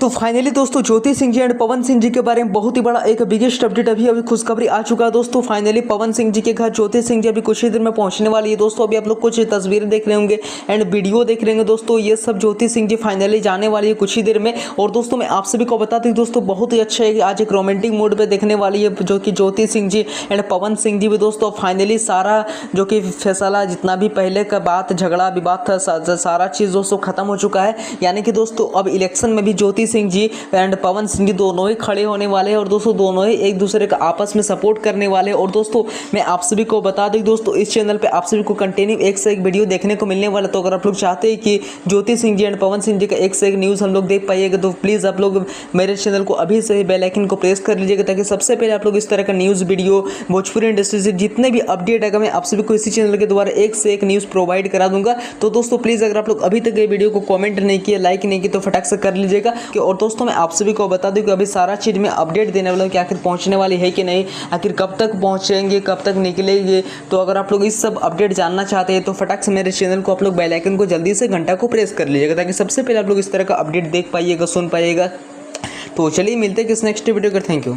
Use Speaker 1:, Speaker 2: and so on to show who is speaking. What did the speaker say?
Speaker 1: तो फाइनली दोस्तों ज्योति सिंह जी एंड पवन सिंह जी के बारे में बहुत ही बड़ा एक बिगेस्ट अपडेट अभी खुशखबरी आ चुका है दोस्तों। फाइनली पवन सिंह जी के घर ज्योति सिंह जी अभी कुछ ही देर में पहुंचने वाली है दोस्तों। अभी आप लोग कुछ तस्वीरें देख रहे होंगे एंड वीडियो देख रहे होंगे दोस्तों। ये सब ज्योति सिंह जी फाइनली जाने वाली है कुछ ही देर में। और दोस्तों मैं आप सभी को बता दूं दोस्तों बहुत ही अच्छा है कि आज एक रोमांटिक मूड पे देखने वाली है जो कि ज्योति सिंह जी एंड पवन सिंह जी भी दोस्तों। फाइनली सारा जो कि फैसला जितना भी पहले का बात झगड़ा विवाद था सारा चीज़ दोस्तों खत्म हो चुका है। यानी कि दोस्तों अब इलेक्शन में भी ज्योति सिंह जी एंड पवन सिंह जी दोनों ही खड़े होने वाले हैं और दोस्तों दोनों ही एक दूसरे का आपस में सपोर्ट करने वाले हैं। और दोस्तों मैं आप सभी को बता दें दोस्तों इस चैनल पे आप सभी को कंटिन्यू एक से एक वीडियो देखने को मिलने वाला। तो अगर आप लोग चाहते हैं कि ज्योति सिंह जी एंड पवन सिंह जी का एक से एक न्यूज़ हम लोग देख पाइएगा तो प्लीज़ आप लोग मेरे चैनल को अभी से ही बेल आइकन को प्रेस कर लीजिएगा ताकि सबसे पहले आप लोग इस तरह का न्यूज़ वीडियो भोजपुरी इंडस्ट्री से जितने भी अपडेट आएगा मैं आप सभी को इसी चैनल के द्वारा एक से एक न्यूज़ प्रोवाइड करा दूंगा। तो दोस्तों प्लीज़ अगर आप लोग अभी तक ये वीडियो को कमेंट नहीं किया लाइक नहीं किया तो फटाक से कर लीजिएगा। और दोस्तों मैं आप सभी को बता दूं कि अभी सारा चीज़ में अपडेट देने वाला हूं कि आखिर पहुंचने वाली है कि नहीं, आखिर कब तक पहुंचेंगे कब तक निकलेंगे। तो अगर आप लोग इस सब अपडेट जानना चाहते हैं तो फटाक से मेरे चैनल को आप लोग बेल आइकन को जल्दी से घंटा को प्रेस कर लीजिएगा ताकि सबसे पहले आप लोग इस तरह का अपडेट देख पाइएगा सुन पाइएगा। तो चलिए मिलते हैं किस नेक्स्ट वीडियो का। Thank you.